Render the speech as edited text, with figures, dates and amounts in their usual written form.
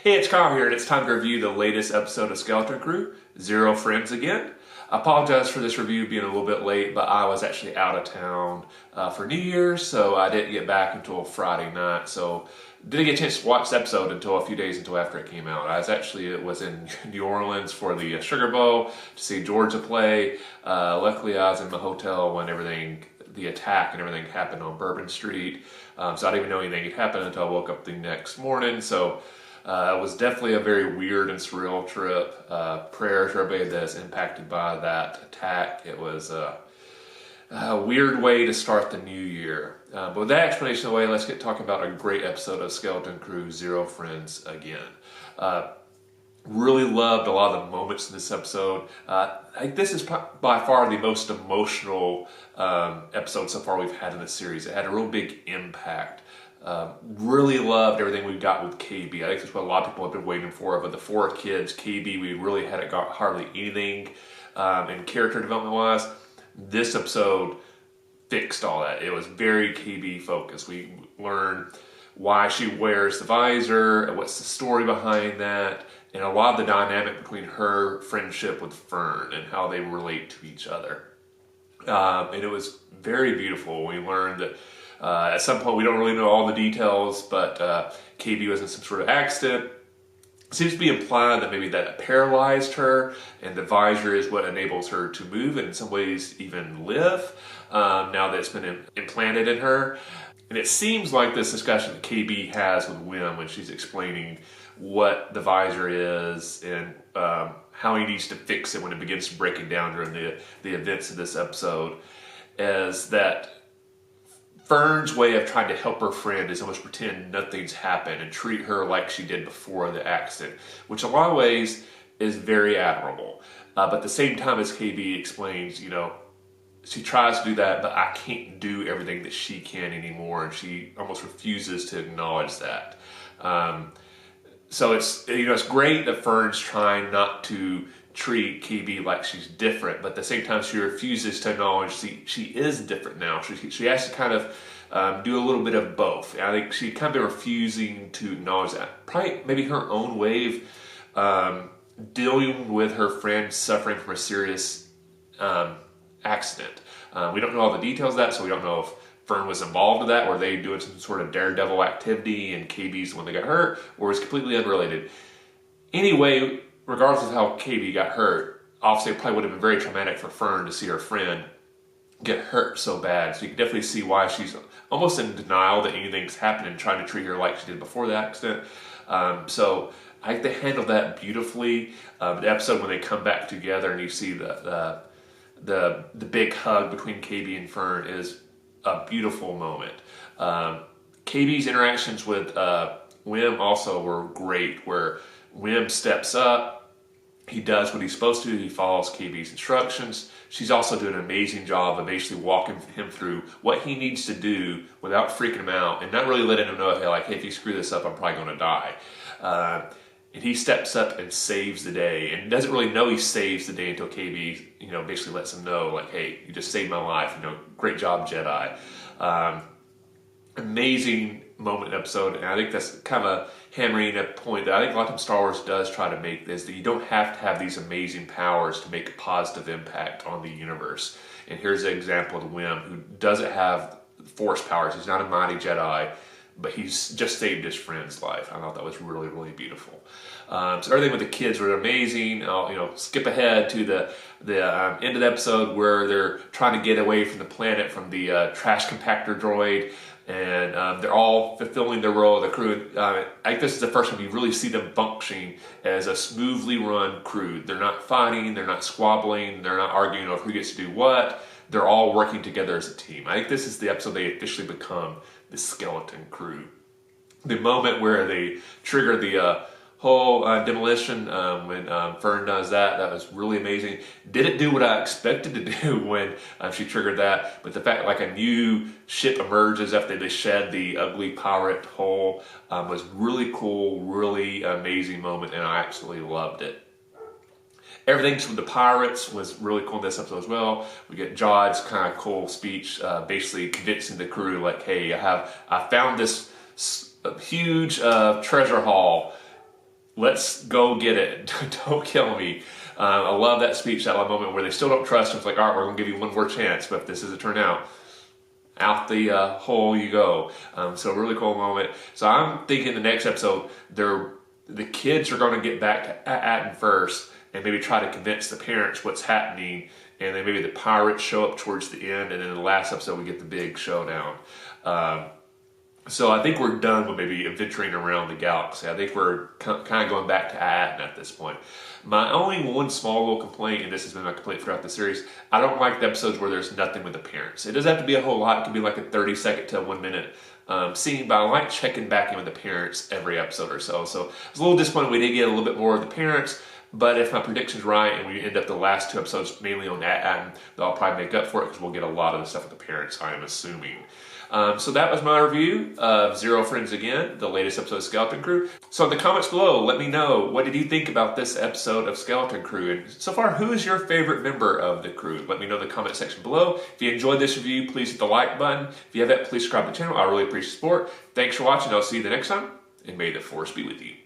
Hey, it's Kyle here, and it's time to review the latest episode of Skeleton Crew, Zero Friends Again. I apologize for this review being a little bit late, but I was actually out of town for New Year's, so I didn't get back until Friday night, so didn't get a chance to watch the episode until a few days until after it came out. It was in New Orleans for the Sugar Bowl to see Georgia play. Luckily, I was in the hotel when the attack and everything happened on Bourbon Street, so I didn't even know anything had happened until I woke up the next morning. So it was definitely a very weird and surreal trip. Prayers for everybody that's impacted by that attack. It was a weird way to start the new year. But with that explanation away, let's get talking about a great episode of Skeleton Crew, Zero Friends Again. Really loved a lot of the moments in this episode. I think this is by far the most emotional episode so far we've had in the series. It had a real big impact. Really loved everything we got with KB. I think that's what a lot of people have been waiting for. But the four kids, KB, we really hadn't got hardly anything in character development wise. This episode fixed all that. It was very KB focused. We learned why she wears the visor, what's the story behind that, and a lot of the dynamic between her friendship with Fern and how they relate to each other. And it was very beautiful. We learned that at some point, we don't really know all the details, but KB was in some sort of accident. It seems to be implied that maybe that paralyzed her, and the visor is what enables her to move and in some ways even live, now that it's been implanted in her. And it seems like this discussion that KB has with Wim when she's explaining what the visor is and how he needs to fix it when it begins breaking down during the events of this episode, is that Fern's way of trying to help her friend is almost pretend nothing's happened and treat her like she did before the accident, which in a lot of ways is very admirable. But at the same time, as KB explains, she tries to do that, but I can't do everything that she can anymore, and she almost refuses to acknowledge that. So it's great that Fern's trying not to treat KB like she's different, but at the same time she refuses to acknowledge she is different now. She has to kind of do a little bit of both. And I think she kind of been refusing to acknowledge that. Probably maybe her own way of dealing with her friend suffering from a serious accident. We don't know all the details of that, so we don't know if Fern was involved in that, or they doing some sort of daredevil activity and KB's the one that got hurt, or it's completely unrelated. Anyway, regardless of how KB got hurt, obviously it probably would have been very traumatic for Fern to see her friend get hurt so bad. So you can definitely see why she's almost in denial that anything's happened and trying to treat her like she did before the accident. So I think they handled that beautifully. The episode when they come back together and you see the big hug between KB and Fern is a beautiful moment. KB's interactions with Wim also were great, where Wim steps up, he does what he's supposed to, he follows KB's instructions. She's also doing an amazing job of basically walking him through what he needs to do without freaking him out and not really letting him know, hey, if you screw this up, I'm probably going to die. And he steps up and saves the day, and doesn't really know he saves the day until KB, basically lets him know, hey, you just saved my life. Great job, Jedi. Amazing moment in episode, and I think that's kind of hammering a point that I think a lot of times Star Wars does try to make, is that you don't have to have these amazing powers to make a positive impact on the universe. And here's an example of Wim, who doesn't have force powers. He's not a mighty Jedi, but he's just saved his friend's life. I thought that was really, really beautiful. So everything with the kids were amazing. I'll skip ahead to the end of the episode where they're trying to get away from the planet from the trash compactor droid, and they're all fulfilling their role of the crew. I think this is the first time you really see them functioning as a smoothly run crew. They're not fighting, they're not squabbling, they're not arguing over who gets to do what. They're all working together as a team. I think this is the episode they officially become the Skeleton Crew. The moment where they trigger the whole demolition, when Fern does that was really amazing. Didn't do what I expected to do when she triggered that, but the fact a new ship emerges after they shed the ugly pirate hull was really cool, really amazing moment, and I absolutely loved it. Everything from the pirates was really cool in this episode as well. We get Jod's kind of cool speech, basically convincing the crew, hey, I found this huge treasure haul. let's go get it. Don't kill me. I love that speech, that moment where they still don't trust him. It's like, all right, we're going to give you one more chance, but if this doesn't turn out the hole you go. So a really cool moment. So I'm thinking the next episode, the kids are going to get back to Atten first and maybe try to convince the parents what's happening, and then maybe the pirates show up towards the end, and then in the last episode we get the big showdown. So I think we're done with maybe adventuring around the galaxy. I think we're kind of going back to Atten at this point. My only one small little complaint, and this has been my complaint throughout the series, I don't like the episodes where there's nothing with the parents. It doesn't have to be a whole lot. It can be like a 30-second to 1 minute scene, but I like checking back in with the parents every episode or so. So I was a little disappointed we didn't get a little bit more of the parents, but if my prediction's right and we end up the last 2 episodes mainly on Atten, they'll probably make up for it because we'll get a lot of the stuff with the parents, I am assuming. So that was my review of Zero Friends Again, the latest episode of Skeleton Crew. So in the comments below, let me know, what did you think about this episode of Skeleton Crew? And so far, who is your favorite member of the crew? Let me know in the comment section below. If you enjoyed this review, please hit the like button. If you haven't, please subscribe to the channel. I really appreciate the support. Thanks for watching. I'll see you the next time, and may the force be with you.